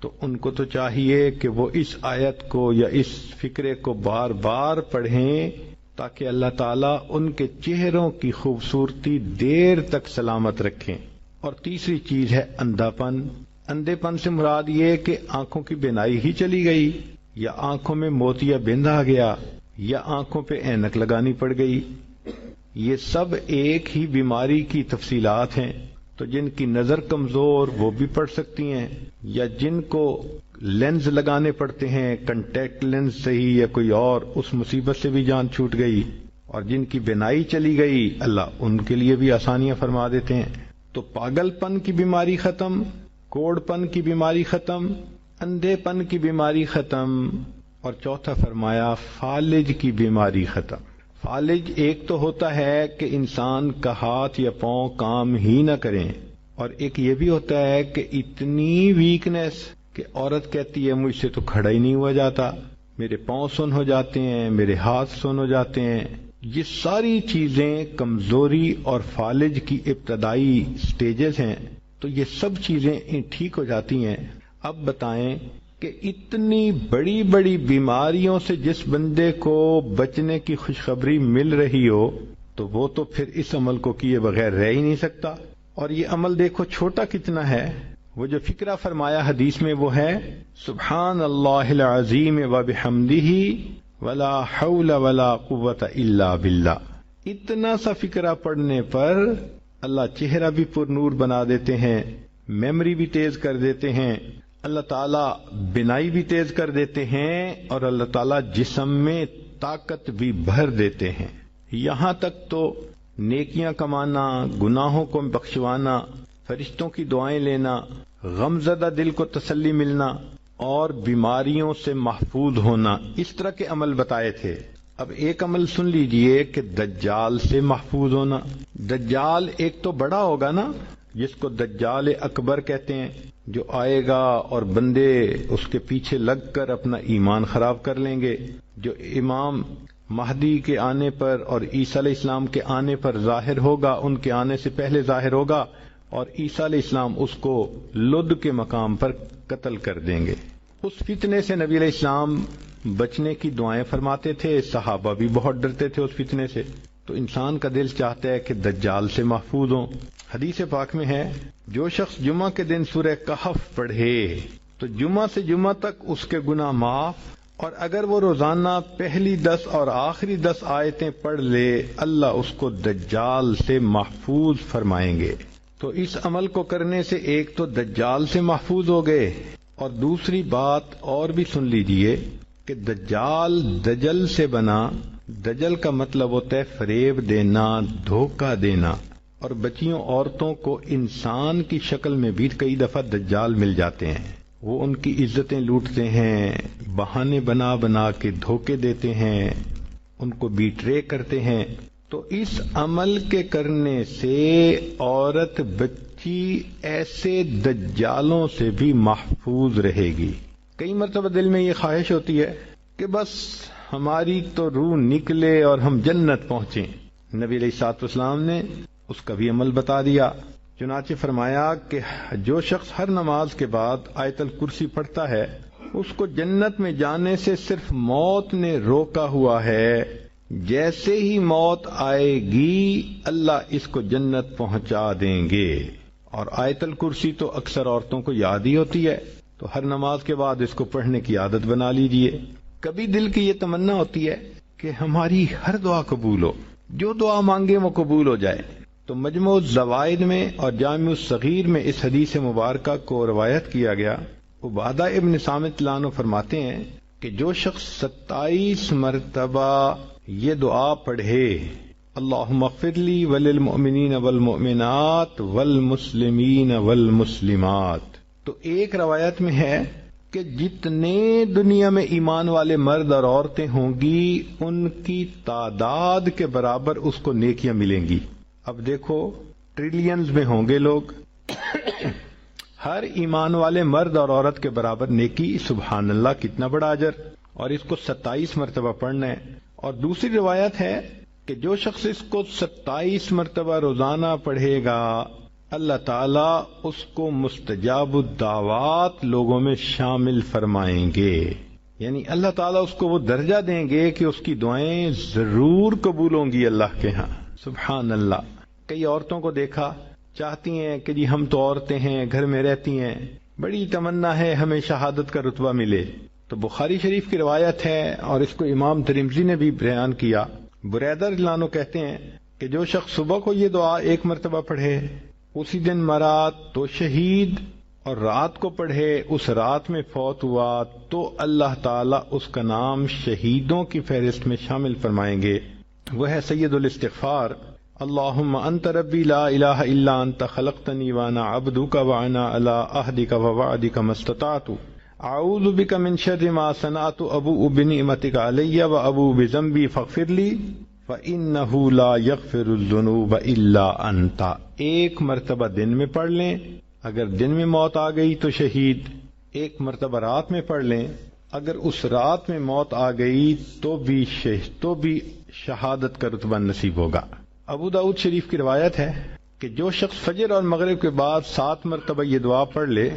تو ان کو تو چاہیے کہ وہ اس آیت کو یا اس فکرے کو بار بار پڑھیں تاکہ اللہ تعالیٰ ان کے چہروں کی خوبصورتی دیر تک سلامت رکھیں۔ اور تیسری چیز ہے اندھا پن۔ اندھے پن سے مراد یہ کہ آنکھوں کی بینائی ہی چلی گئی، یا آنکھوں میں موتیا بند آ گیا، یا آنکھوں پہ اینک لگانی پڑ گئی۔ یہ سب ایک ہی بیماری کی تفصیلات ہیں۔ تو جن کی نظر کمزور وہ بھی پڑھ سکتی ہیں، یا جن کو لینز لگانے پڑتے ہیں، کنٹیکٹ لینز صحیح یا کوئی اور، اس مصیبت سے بھی جان چھوٹ گئی۔ اور جن کی بینائی چلی گئی اللہ ان کے لیے بھی آسانیاں فرما دیتے ہیں۔ تو پاگل پن کی بیماری ختم، کوڑ پن کی بیماری ختم، اندھے پن کی بیماری ختم، اور چوتھا فرمایا فالج کی بیماری ختم۔ فالج ایک تو ہوتا ہے کہ انسان کا ہاتھ یا پاؤں کام ہی نہ کریں، اور ایک یہ بھی ہوتا ہے کہ اتنی ویکنیس کہ عورت کہتی ہے مجھ سے تو کھڑا ہی نہیں ہوا جاتا، میرے پاؤں سن ہو جاتے ہیں، میرے ہاتھ سن ہو جاتے ہیں۔ یہ ساری چیزیں کمزوری اور فالج کی ابتدائی سٹیجز ہیں۔ تو یہ سب چیزیں ٹھیک ہو جاتی ہیں۔ اب بتائیں کہ اتنی بڑی بڑی بیماریوں سے جس بندے کو بچنے کی خوشخبری مل رہی ہو تو وہ تو پھر اس عمل کو کیے بغیر رہ ہی نہیں سکتا۔ اور یہ عمل دیکھو چھوٹا کتنا ہے۔ وہ جو فکرہ فرمایا حدیث میں وہ ہے سبحان اللہ العظیم وبحمدہ ولا حول ولا قوت الا باللہ۔ اتنا سا فکرہ پڑھنے پر اللہ چہرہ بھی پر نور بنا دیتے ہیں، میموری بھی تیز کر دیتے ہیں، اللہ تعالیٰ بینائی بھی تیز کر دیتے ہیں، اور اللہ تعالیٰ جسم میں طاقت بھی بھر دیتے ہیں۔ یہاں تک تو نیکیاں کمانا، گناہوں کو بخشوانا، فرشتوں کی دعائیں لینا، غمزدہ دل کو تسلی ملنا، اور بیماریوں سے محفوظ ہونا، اس طرح کے عمل بتائے تھے۔ اب ایک عمل سن لیجئے کہ دجال سے محفوظ ہونا۔ دجال ایک تو بڑا ہوگا نا، جس کو دجال اکبر کہتے ہیں، جو آئے گا اور بندے اس کے پیچھے لگ کر اپنا ایمان خراب کر لیں گے، جو امام مہدی کے آنے پر اور عیسیٰ علیہ السلام کے آنے پر ظاہر ہوگا، ان کے آنے سے پہلے ظاہر ہوگا، اور عیسیٰ علیہ السلام اس کو لد کے مقام پر قتل کر دیں گے۔ اس فتنے سے نبی علیہ السلام بچنے کی دعائیں فرماتے تھے، صحابہ بھی بہت ڈرتے تھے اس فتنے سے۔ تو انسان کا دل چاہتا ہے کہ دجال سے محفوظ ہوں۔ حدیث پاک میں ہے جو شخص جمعہ کے دن سورہ کہف پڑھے تو جمعہ سے جمعہ تک اس کے گناہ معاف، اور اگر وہ روزانہ پہلی 10 اور آخری 10 آیتیں پڑھ لے اللہ اس کو دجال سے محفوظ فرمائیں گے۔ تو اس عمل کو کرنے سے ایک تو دجال سے محفوظ ہو گئے، اور دوسری بات اور بھی سن لیجئے کہ دجال دجل سے بنا۔ دجل کا مطلب ہوتا ہے فریب دینا، دھوکہ دینا، اور بچیوں عورتوں کو انسان کی شکل میں بھی کئی دفعہ دجال مل جاتے ہیں۔ وہ ان کی عزتیں لوٹتے ہیں، بہانے بنا بنا کے دھوکے دیتے ہیں، ان کو بیٹرے کرتے ہیں۔ تو اس عمل کے کرنے سے عورت بچی ایسے دجالوں سے بھی محفوظ رہے گی۔ کئی مرتبہ دل میں یہ خواہش ہوتی ہے کہ بس ہماری تو روح نکلے اور ہم جنت پہنچیں۔ نبی علیہ الصلوۃ والسلام نے اس کا بھی عمل بتا دیا۔ چنانچہ فرمایا کہ جو شخص ہر نماز کے بعد آیت الکرسی پڑھتا ہے اس کو جنت میں جانے سے صرف موت نے روکا ہوا ہے۔ جیسے ہی موت آئے گی اللہ اس کو جنت پہنچا دیں گے۔ اور آیت الکرسی تو اکثر عورتوں کو یاد ہی ہوتی ہے، تو ہر نماز کے بعد اس کو پڑھنے کی عادت بنا لیجئے۔ کبھی دل کی یہ تمنا ہوتی ہے کہ ہماری ہر دعا قبول ہو، جو دعا مانگے وہ قبول ہو جائے۔ تو مجموع الزوائد میں اور جامع الصغیر میں اس حدیث مبارکہ کو روایت کیا گیا۔ عبادہ ابن صامت اللہ عنہ فرماتے ہیں کہ جو شخص 27 مرتبہ یہ دعا پڑھے اللہم اغفر لی وللمؤمنین والمؤمنات والمسلمین والمسلمات، تو ایک روایت میں ہے کہ جتنے دنیا میں ایمان والے مرد اور عورتیں ہوں گی ان کی تعداد کے برابر اس کو نیکیاں ملیں گی۔ اب دیکھو ٹریلینز میں ہوں گے لوگ، ہر ایمان والے مرد اور عورت کے برابر نیکی، سبحان اللہ کتنا بڑا اجر، اور اس کو 27 مرتبہ پڑھنا ہے۔ اور دوسری روایت ہے کہ جو شخص اس کو 27 مرتبہ روزانہ پڑھے گا اللہ تعالیٰ اس کو مستجاب الدعوات لوگوں میں شامل فرمائیں گے۔ یعنی اللہ تعالیٰ اس کو وہ درجہ دیں گے کہ اس کی دعائیں ضرور قبول ہوں گی اللہ کے ہاں. سبحان اللہ. کئی عورتوں کو دیکھا چاہتی ہیں کہ جی ہم تو عورتیں ہیں، گھر میں رہتی ہیں، بڑی تمنا ہے ہمیں شہادت کا رتبہ ملے. تو بخاری شریف کی روایت ہے اور اس کو امام ترمذی نے بھی بیان کیا. بریدہ رضی اللہ عنہ کہتے ہیں کہ جو شخص صبح کو یہ دعا ایک مرتبہ پڑھے اسی دن مرا تو شہید، اور رات کو پڑھے اس رات میں فوت ہوا تو اللہ تعالیٰ اس کا نام شہیدوں کی فہرست میں شامل فرمائیں گے. وہ ہے سید الاستغفار. اللہم انت ربی لا الہ الا انت خلقتنی وانا عبدک وانا علی عہدک ووعدک ما استطعت اعوذ بک من شر ما صنعت ابوء بنعمتک علی وابوء بذنبی فاغفر لی فإنہ لا یغفر الذنوب الا انت. ایک مرتبہ دن میں پڑھ لیں، اگر دن میں موت آ گئی تو شہید. ایک مرتبہ رات میں پڑھ لیں، اگر اس رات میں موت آ گئی تو بھی شہادت کا رتبہ نصیب ہوگا. ابو داؤد شریف کی روایت ہے کہ جو شخص فجر اور مغرب کے بعد 7 مرتبہ یہ دعا پڑھ لے،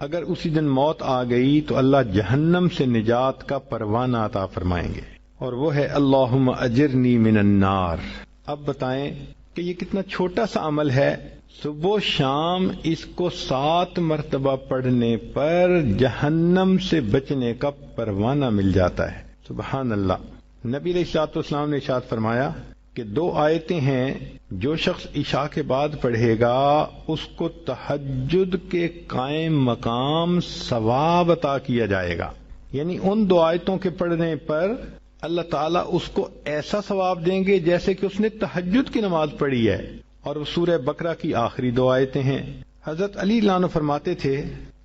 اگر اسی دن موت آ گئی تو اللہ جہنم سے نجات کا پروانہ عطا فرمائیں گے، اور وہ ہے اللہم اجرنی من النار. اب بتائیں کہ یہ کتنا چھوٹا سا عمل ہے. صبح و شام اس کو 7 مرتبہ پڑھنے پر جہنم سے بچنے کا پروانہ مل جاتا ہے. سبحان اللہ. نبی علیہ الصلوۃ والسلام نے ارشاد فرمایا کہ 2 آیتیں ہیں جو شخص عشاء کے بعد پڑھے گا اس کو تہجد کے قائم مقام ثواب عطا کیا جائے گا. یعنی ان 2 آیتوں کے پڑھنے پر اللہ تعالیٰ اس کو ایسا ثواب دیں گے جیسے کہ اس نے تہجد کی نماز پڑھی ہے. اور سورہ بقرہ کی آخری 2 آیتیں ہیں. حضرت علی رضی اللہ عنہ فرماتے تھے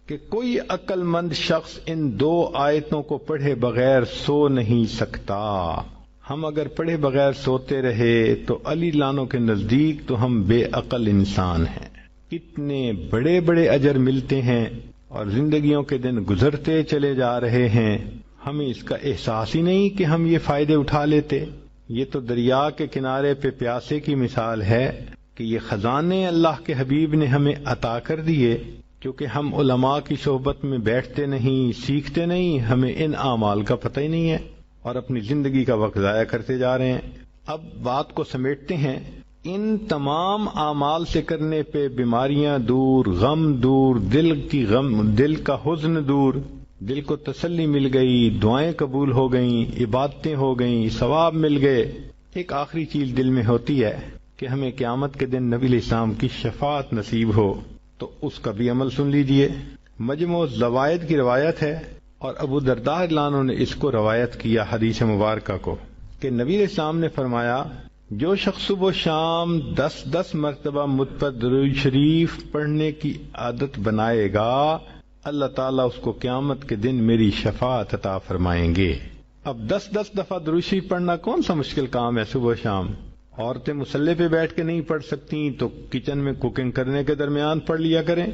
کہ کوئی عقل مند شخص ان 2 آیتوں کو پڑھے بغیر سو نہیں سکتا. ہم اگر پڑھے بغیر سوتے رہے تو علی رضی اللہ عنہ کے نزدیک تو ہم بے عقل انسان ہیں. کتنے بڑے بڑے اجر ملتے ہیں اور زندگیوں کے دن گزرتے چلے جا رہے ہیں، ہمیں اس کا احساس ہی نہیں کہ ہم یہ فائدے اٹھا لیتے. یہ تو دریا کے کنارے پہ پیاسے کی مثال ہے کہ یہ خزانے اللہ کے حبیب نے ہمیں عطا کر دیے، کیونکہ ہم علماء کی صحبت میں بیٹھتے نہیں، سیکھتے نہیں، ہمیں ان اعمال کا پتہ ہی نہیں ہے اور اپنی زندگی کا وقت ضائع کرتے جا رہے ہیں. اب بات کو سمیٹتے ہیں. ان تمام اعمال سے کرنے پہ بیماریاں دور، غم دور، دل کا حزن دور، دل کو تسلی مل گئی، دعائیں قبول ہو گئیں، عبادتیں ہو گئیں، ثواب مل گئے. ایک آخری چیز دل میں ہوتی ہے کہ ہمیں قیامت کے دن نبی علیہ السلام کی شفاعت نصیب ہو، تو اس کا بھی عمل سن لیجئے. مجموع الزوائد کی روایت ہے اور ابو درداء رضی اللہ عنہ نے اس کو روایت کیا حدیث مبارکہ کو کہ نبی علیہ السلام نے فرمایا جو شخص صبح و شام 10 مرتبہ مجھ پر درود شریف پڑھنے کی عادت بنائے گا، اللہ تعالیٰ اس کو قیامت کے دن میری شفاعت عطا فرمائیں گے. اب 10 دفعہ درود شریف پڑھنا کون سا مشکل کام ہے صبح و شام. عورتیں مصلی پہ بیٹھ کے نہیں پڑھ سکتی تو کچن میں کوکنگ کرنے کے درمیان پڑھ لیا کریں.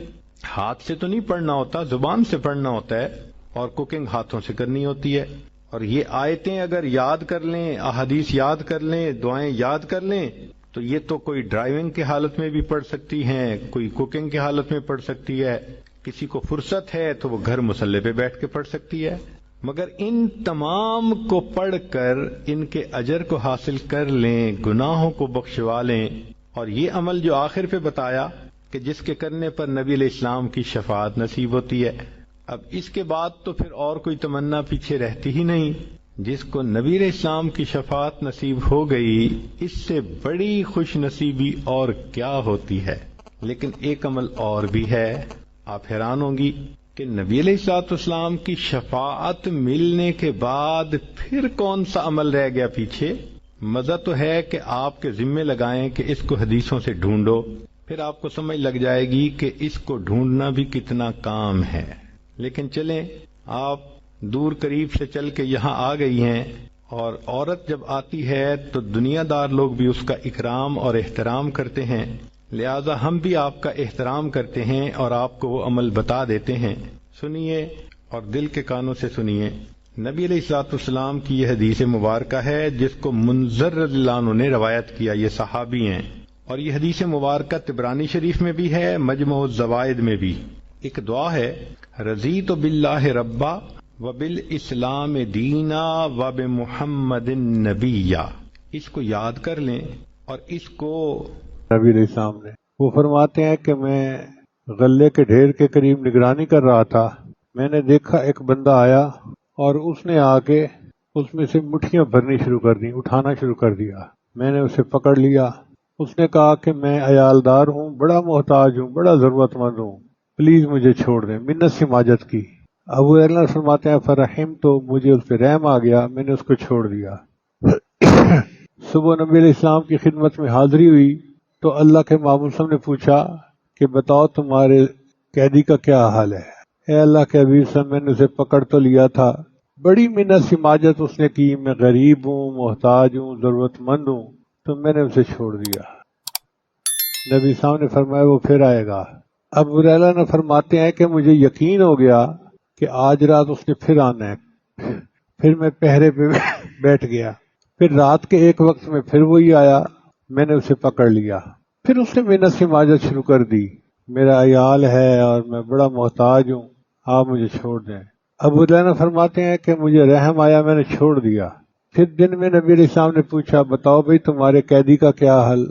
ہاتھ سے تو نہیں پڑھنا ہوتا، زبان سے پڑھنا ہوتا ہے اور کوکنگ ہاتھوں سے کرنی ہوتی ہے. اور یہ آیتیں اگر یاد کر لیں، احادیث یاد کر لیں، دعائیں یاد کر لیں تو یہ تو کوئی ڈرائیونگ کی حالت میں بھی پڑھ سکتی ہیں، کوئی کوکنگ کی حالت میں پڑھ سکتی ہے، کسی کو فرصت ہے تو وہ گھر مصلی پہ بیٹھ کے پڑھ سکتی ہے. مگر ان تمام کو پڑھ کر ان کے اجر کو حاصل کر لیں، گناہوں کو بخشوا لیں. اور یہ عمل جو آخر پہ بتایا کہ جس کے کرنے پر نبی علیہ السلام کی شفاعت نصیب ہوتی ہے، اب اس کے بعد تو پھر اور کوئی تمنا پیچھے رہتی ہی نہیں. جس کو نبی علیہ السلام کی شفاعت نصیب ہو گئی، اس سے بڑی خوش نصیبی اور کیا ہوتی ہے. لیکن ایک عمل اور بھی ہے، آپ حیران ہوں گی کہ نبی علیہ الصلوۃ والسلام کی شفاعت ملنے کے بعد پھر کون سا عمل رہ گیا پیچھے. مزہ تو ہے کہ آپ کے ذمے لگائیں کہ اس کو حدیثوں سے ڈھونڈو، پھر آپ کو سمجھ لگ جائے گی کہ اس کو ڈھونڈنا بھی کتنا کام ہے. لیکن چلیں، آپ دور قریب سے چل کے یہاں آ گئی ہیں، اور عورت جب آتی ہے تو دنیا دار لوگ بھی اس کا اکرام اور احترام کرتے ہیں، لہذا ہم بھی آپ کا احترام کرتے ہیں اور آپ کو وہ عمل بتا دیتے ہیں. سنیے اور دل کے کانوں سے سنیے. نبی علیہ الصلوۃ والسلام کی یہ حدیث مبارکہ ہے جس کو منذر رضی اللہ عنہ نے روایت کیا، یہ صحابی ہیں، اور یہ حدیث مبارکہ طبرانی شریف میں بھی ہے، مجموع الزوائد میں بھی. ایک دعا ہے، رضیت باللہ ربا وبالاسلام دینا وبمحمد نبیا، اس کو یاد کر لیں اور اس کو نبی علیہ السلام نے، وہ فرماتے ہیں کہ میں غلے کے ڈھیر کے قریب نگرانی کر رہا تھا، میں نے دیکھا ایک بندہ آیا اور اس نے آ کے اس میں سے مٹھیاں بھرنی شروع کر دی، اٹھانا شروع کر دیا۔ میں نے اسے پکڑ لیا، اس نے کہا کہ میں عیالدار ہوں، بڑا محتاج ہوں، بڑا ضرورت مند ہوں، پلیز مجھے چھوڑ دیں، منت سے ماجت کی۔ ابو اللہ فرماتے ہیں فرحم، تو مجھے اس پہ رحم آ گیا، میں نے اس کو چھوڑ دیا۔ صبح نبی علیہ السلام کی خدمت میں حاضری ہوئی تو اللہ کے محبوب صلی اللہ علیہ وسلم نے پوچھا کہ بتاؤ تمہارے قیدی کا کیا حال ہے؟ اے اللہ کے حبیب صلی اللہ علیہ وسلم، میں نے اسے پکڑ تو لیا تھا، بڑی منت سی ماجت اس نے کی، میں غریب ہوں، محتاج ہوں، ضرورت مند ہوں، تو میں نے اسے چھوڑ دیا۔ نبی صاحب نے فرمایا وہ پھر آئے گا۔ ابو ہریرہ نے فرماتے ہیں کہ مجھے یقین ہو گیا کہ آج رات اس نے پھر آنا ہے، پھر میں پہرے پہ بیٹھ گیا، پھر رات کے ایک وقت میں پھر وہی آیا، میں نے اسے پکڑ لیا، پھر اس نے منت سے ماجت شروع کر دی، میرا عیال ہے اور میں بڑا محتاج ہوں، آپ مجھے چھوڑ دیں۔ ابو ہریرہ فرماتے ہیں کہ مجھے رحم آیا، میں نے چھوڑ دیا۔ پھر دن میں نبی علیہ السلام نے پوچھا بتاؤ بھئی تمہارے قیدی کا کیا حل؟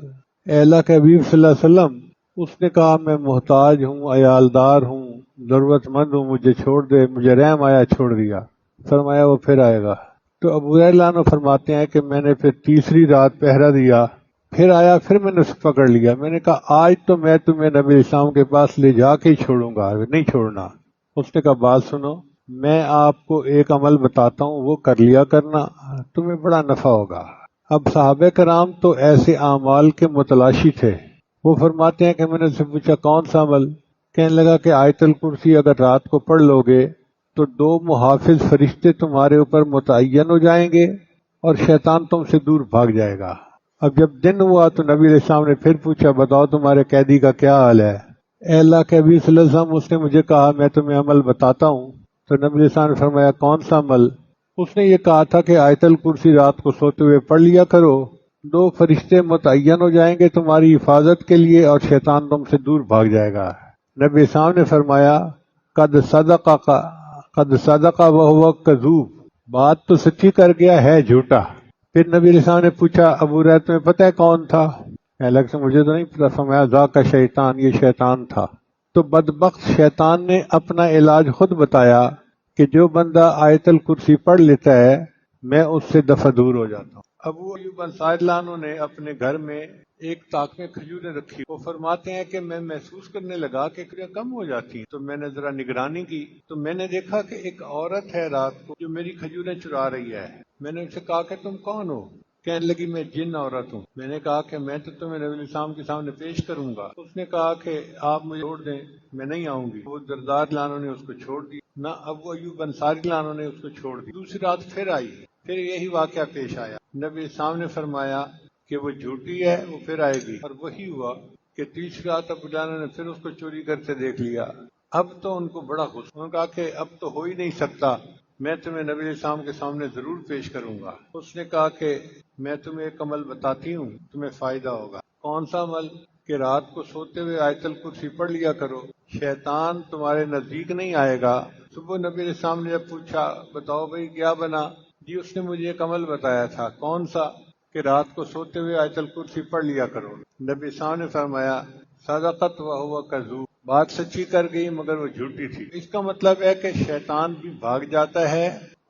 اے اللہ کے حبیب صلی اللہ علیہ وسلم، اس نے کہا میں محتاج ہوں، عیالدار ہوں، ضرورت مند ہوں، مجھے چھوڑ دے، مجھے رحم آیا، چھوڑ دیا۔ فرمایا وہ پھر آئے گا۔ تو ابو ہریرہ فرماتے ہیں کہ میں نے پھر تیسری رات پہرا دیا، پھر آیا، پھر میں نے اسے پکڑ لیا، میں نے کہا آج تو میں تمہیں نبی علیہ السلام کے پاس لے جا کے ہی چھوڑوں گا، نہیں چھوڑنا۔ اس نے کہا بات سنو، میں آپ کو ایک عمل بتاتا ہوں، وہ کر لیا کرنا، تمہیں بڑا نفع ہوگا۔ اب صحابہ کرام تو ایسے اعمال کے متلاشی تھے، وہ فرماتے ہیں کہ میں نے اسے پوچھا کون سا عمل؟ کہنے لگا کہ آیت الکرسی اگر رات کو پڑھ لو گے تو 2 محافظ فرشتے تمہارے اوپر متعین ہو جائیں گے اور شیطان تم سے دور بھاگ جائے گا۔ اب جب دن ہوا تو نبی علیہ السلام نے پھر پوچھا بتاؤ تمہارے قیدی کا کیا حال ہے؟ اے اللہ کے حبیب صلی اللہ علیہ وسلم، اس نے مجھے کہا میں تمہیں عمل بتاتا ہوں۔ تو نبی علیہ السلام نے فرمایا کون سا عمل؟ اس نے یہ کہا تھا کہ آیت الکرسی رات کو سوتے ہوئے پڑھ لیا کرو، 2 فرشتے متعین ہو جائیں گے تمہاری حفاظت کے لیے اور شیطان تم سے دور بھاگ جائے گا۔ نبی صاحب نے فرمایا قد صدقہ وہو کذوب، بات تو سچی کر گیا ہے جھوٹا۔ پھر نبی علیہ السلام نے پوچھا ابو ہریرہ تمہیں پتہ ہے کون تھا؟ الگ سے مجھے تو نہیں پتا۔ فرمایا ذاک شیطان، یہ شیطان تھا۔ تو بدبخت شیطان نے اپنا علاج خود بتایا کہ جو بندہ آیت الکرسی پڑھ لیتا ہے میں اس سے دفع دور ہو جاتا ہوں۔ ابو ایوب انصاری اللہ عنہ نے اپنے گھر میں ایک طاق میں کھجوریں رکھی، وہ فرماتے ہیں کہ میں محسوس کرنے لگا کہ کھجوریں کم ہو جاتی ہیں، تو میں نے ذرا نگرانی کی تو میں نے دیکھا کہ ایک عورت ہے رات کو جو میری کھجوریں چرا رہی ہے۔ میں نے ان سے کہا کہ تم کون ہو؟ کہنے لگی میں جن عورت ہوں۔ میں نے کہا کہ میں تو تمہیں نبی علیہ السلام کے سامنے پیش کروں گا۔ اس نے کہا کہ آپ مجھے چھوڑ دیں، میں نہیں آؤں گی۔ وہ دردار لانوں نے اس کو چھوڑ دی، نہ ابو ایوب انصاری لانوں نے اس کو چھوڑ دی۔ دوسری رات پھر آئی، پھر یہی واقعہ پیش آیا۔ نبی السلام نے فرمایا کہ وہ جھوٹی ہے، وہ پھر آئے گی، اور وہی ہوا کہ تیسری رات ابو جانا نے پھر اس کو چوری کرتے دیکھ لیا۔ اب تو ان کو بڑا غصہ، انہوں نے کہا کہ اب تو ہو ہی نہیں سکتا، میں تمہیں نبی علیہ السلام کے سامنے ضرور پیش کروں گا۔ اس نے کہا کہ میں تمہیں ایک عمل بتاتی ہوں، تمہیں فائدہ ہوگا۔ کون سا عمل؟ کہ رات کو سوتے ہوئے آیت الکرسی پڑھ لیا کرو، شیطان تمہارے نزدیک نہیں آئے گا۔ صبح نبی علیہ السلام نے جب پوچھا بتاؤ بھائی کیا بنا؟ جی اس نے مجھے ایک عمل بتایا تھا۔ کون سا؟ کہ رات کو سوتے ہوئے آیت الکرسی پڑھ لیا کرو۔ نبی صاحب نے فرمایا صدقت وہو کذوب، بات سچی کر گئی مگر وہ جھوٹی تھی۔ اس کا مطلب ہے کہ شیطان بھی بھاگ جاتا ہے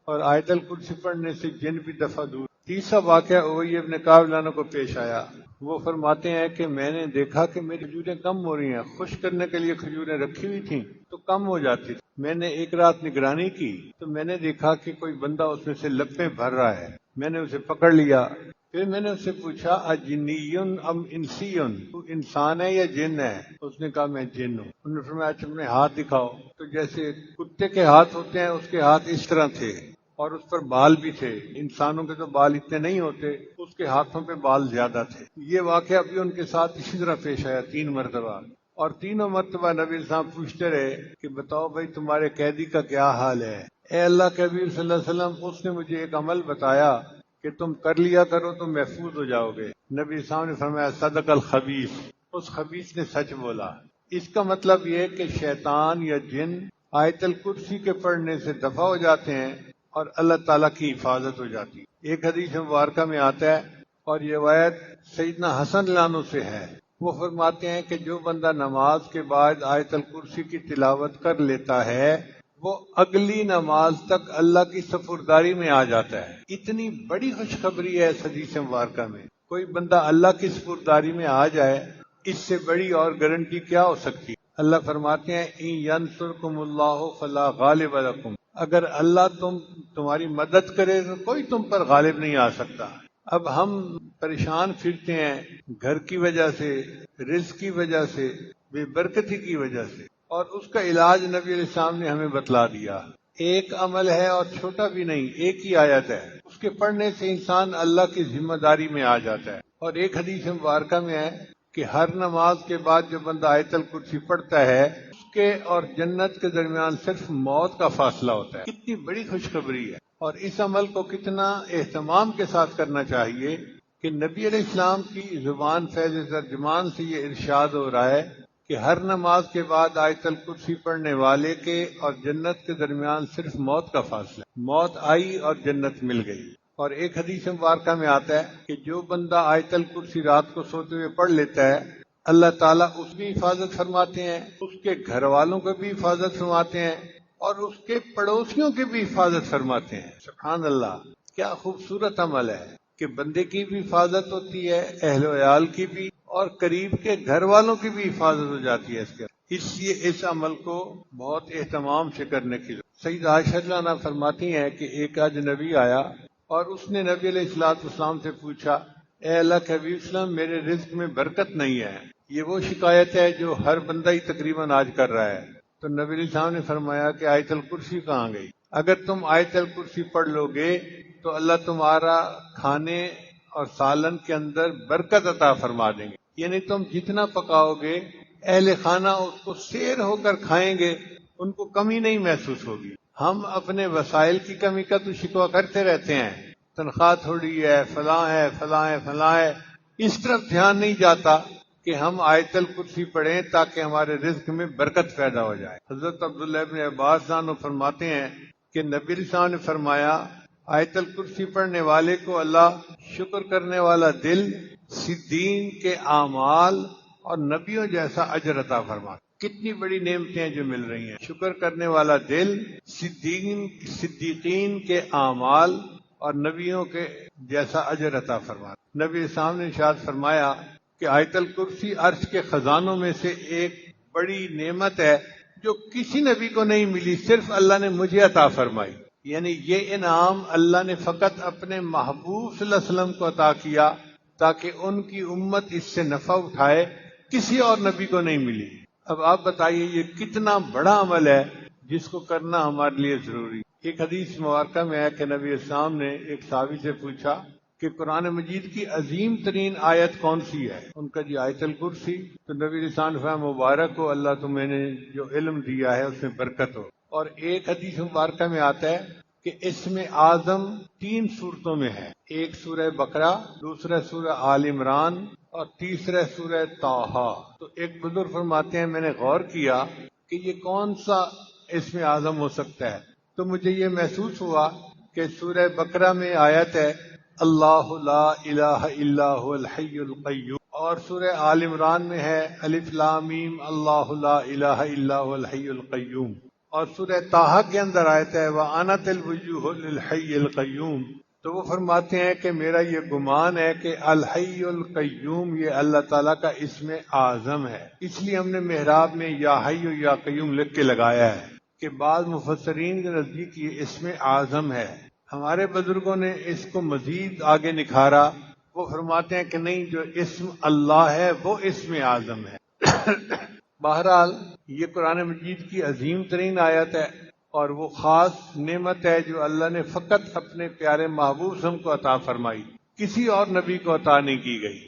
اور آیت الکرسی پڑھنے سے جن بھی دفع دور۔ تیسرا واقعہ اوئی ابن کعب لانا کو پیش آیا۔ وہ فرماتے ہیں کہ میں نے دیکھا کہ میری کھجوریں کم ہو رہی ہیں، خشک کرنے کے لیے کھجوریں رکھی ہوئی تھیں تو کم ہو جاتی تھی۔ میں نے ایک رات نگرانی کی تو میں نے دیکھا کہ کوئی بندہ اس میں سے لپیں بھر رہا ہے، میں نے اسے پکڑ لیا۔ پھر میں نے اس سے پوچھا اجنیٌ ام انسیٌ، تو انسان ہے یا جن ہے؟ اس نے کہا میں جن ہوں۔ انہوں نے فرمایا اچھا اپنے ہاتھ دکھاؤ۔ تو جیسے کتے کے ہاتھ ہوتے ہیں اس کے ہاتھ اس طرح تھے اور اس پر بال بھی تھے، انسانوں کے تو بال اتنے نہیں ہوتے، اس کے ہاتھوں پہ بال زیادہ تھے۔ یہ واقعہ بھی ان کے ساتھ اسی طرح پیش آیا 3 مرتبہ، اور تینوں مرتبہ نبی صاحب پوچھتے رہے کہ بتاؤ بھائی تمہارے قیدی کا کیا حال ہے؟ اے اللہ کے حبیب صلی اللہ علیہ وسلم، اس نے مجھے ایک عمل بتایا کہ تم کر لیا کرو تو محفوظ ہو جاؤ گے۔ نبی صاحب نے فرمایا صدق الخبیث، اس خبیث نے سچ بولا۔ اس کا مطلب یہ کہ شیطان یا جن آیت الکرسی کے پڑھنے سے دفع ہو جاتے ہیں اور اللہ تعالیٰ کی حفاظت ہو جاتی ہے۔ ایک حدیث مبارکہ میں آتا ہے اور یہ روایت سیدنا حسن لانو سے ہے، وہ فرماتے ہیں کہ جو بندہ نماز کے بعد آیت الکرسی کی تلاوت کر لیتا ہے وہ اگلی نماز تک اللہ کی سپرداری میں آ جاتا ہے۔ اتنی بڑی خوشخبری ہے اس حدیث مبارکہ میں، کوئی بندہ اللہ کی سپرداری میں آ جائے، اس سے بڑی اور گارنٹی کیا ہو سکتی ہے؟ اللہ فرماتے ہیں اِن ینصرکم اللہ فلا غالب لکم، اگر اللہ تمہاری مدد کرے تو کوئی تم پر غالب نہیں آ سکتا۔ اب ہم پریشان پھرتے ہیں گھر کی وجہ سے، رزق کی وجہ سے، بے برکتی کی وجہ سے، اور اس کا علاج نبی علیہ السلام نے ہمیں بتلا دیا۔ ایک عمل ہے اور چھوٹا بھی نہیں، ایک ہی آیت ہے، اس کے پڑھنے سے انسان اللہ کی ذمہ داری میں آ جاتا ہے۔ اور ایک حدیث مبارکہ میں ہے کہ ہر نماز کے بعد جو بندہ آیت الکرسی پڑھتا ہے اس کے اور جنت کے درمیان صرف موت کا فاصلہ ہوتا ہے۔ کتنی بڑی خوشخبری ہے، اور اس عمل کو کتنا اہتمام کے ساتھ کرنا چاہیے کہ نبی علیہ السلام کی زبان فیض ترجمان سے یہ ارشاد ہو رہا ہے کہ ہر نماز کے بعد آیت الکرسی پڑھنے والے کے اور جنت کے درمیان صرف موت کا فاصلہ ہے۔ موت آئی اور جنت مل گئی۔ اور ایک حدیث مبارکہ میں آتا ہے کہ جو بندہ آیت الکرسی رات کو سوتے ہوئے پڑھ لیتا ہے اللہ تعالیٰ اس کی حفاظت فرماتے ہیں، اس کے گھر والوں کو بھی حفاظت فرماتے ہیں اور اس کے پڑوسیوں کی بھی حفاظت فرماتے ہیں۔ سبحان اللہ، کیا خوبصورت عمل ہے کہ بندے کی بھی حفاظت ہوتی ہے، اہل و عیال کی بھی، اور قریب کے گھر والوں کی بھی حفاظت ہو جاتی ہے اس لیے اس عمل کو بہت اہتمام سے کرنے کی ضرورت۔ سیدہ عائشہ رضی اللہ عنہا فرماتی ہیں کہ ایک اجنبی آیا اور اس نے نبی علیہ السلام سے پوچھا، اے اللہ کے حبیب وسلم، میرے رزق میں برکت نہیں ہے، یہ وہ شکایت ہے جو ہر بندہ ہی تقریباً آج کر رہا ہے۔ تو نبی علیہ السلام نے فرمایا کہ آیت الکرسی کہاں گئی؟ اگر تم آیت الکرسی پڑھ لو گے تو اللہ تمہارا کھانے اور سالن کے اندر برکت عطا فرما دیں گے، یعنی تم جتنا پکاؤ گے اہل خانہ اس کو سیر ہو کر کھائیں گے، ان کو کمی نہیں محسوس ہوگی۔ ہم اپنے وسائل کی کمی کا تو شکوہ کرتے رہتے ہیں، تنخواہ تھوڑی ہے، فلاں ہے، فلاں ہے، فلاں ہے، اس طرف دھیان نہیں جاتا کہ ہم آیت الکرسی پڑھیں تاکہ ہمارے رزق میں برکت پیدا ہو جائے۔ حضرت عبداللہ ابن عباس عنہ فرماتے ہیں کہ نبی علیہ السلام نے فرمایا آیت الکرسی پڑھنے والے کو اللہ شکر کرنے والا دل، صدیقین کے اعمال اور نبیوں جیسا اجر عطا فرماتا۔ کتنی بڑی نعمتیں ہیں جو مل رہی ہیں، شکر کرنے والا دل، صدیقین کے اعمال اور نبیوں کے جیسا اجر عطا فرماتا۔ نبی السلام نے ارشاد فرمایا کہ آیت الکرسی عرش کے خزانوں میں سے ایک بڑی نعمت ہے جو کسی نبی کو نہیں ملی، صرف اللہ نے مجھے عطا فرمائی۔ یعنی یہ انعام اللہ نے فقط اپنے محبوب صلی اللہ علیہ وسلم کو عطا کیا تاکہ ان کی امت اس سے نفع اٹھائے، کسی اور نبی کو نہیں ملی۔ اب آپ بتائیے یہ کتنا بڑا عمل ہے جس کو کرنا ہمارے لیے ضروری۔ ایک حدیث مبارکہ میں ہے کہ نبی اسلام نے ایک صحابی سے پوچھا کہ قرآن مجید کی عظیم ترین آیت کون سی ہے؟ ان کا جی آیت الکرسی۔ تو نبی اسلام نے فرمایا مبارک ہو، اللہ تمہیں نے جو علم دیا ہے اس میں برکت ہو۔ اور ایک حدیث مبارکہ میں آتا ہے کہ اسم اعظم 3 صورتوں میں ہے، ایک سورہ بقرہ، دوسرا سورہ آل عمران اور تیسرا سورہ طٰہٰ۔ تو ایک بزرگ فرماتے ہیں میں نے غور کیا کہ یہ کون سا اسم اعظم ہو سکتا ہے، تو مجھے یہ محسوس ہوا کہ سورہ بقرہ میں آیت ہے اللہ لا الہ الا هو الحی القیوم، اور سورہ آل عمران میں ہے الف لام میم اللہ لا الہ الا هو الحی القیوم، اور سورہ طٰہٰ کے اندر آیت ہے وَأَنَتِ الْوُجُوهُ لِلْحَيِّ الْقَيُّومِ۔ تو وہ فرماتے ہیں کہ میرا یہ گمان ہے کہ الحی القیوم یہ اللہ تعالیٰ کا اسم اعظم ہے، اس لیے ہم نے محراب میں یا حی یا قیوم لکھ کے لگایا ہے کہ بعض مفسرین کے نزدیک یہ اسم اعظم ہے۔ ہمارے بزرگوں نے اس کو مزید آگے نکھارا، وہ فرماتے ہیں کہ نہیں، جو اسم اللہ ہے وہ اسم اعظم ہے۔ بہرحال یہ قرآن مجید کی عظیم ترین آیت ہے اور وہ خاص نعمت ہے جو اللہ نے فقط اپنے پیارے محبوب کو عطا فرمائی، کسی اور نبی کو عطا نہیں کی گئی۔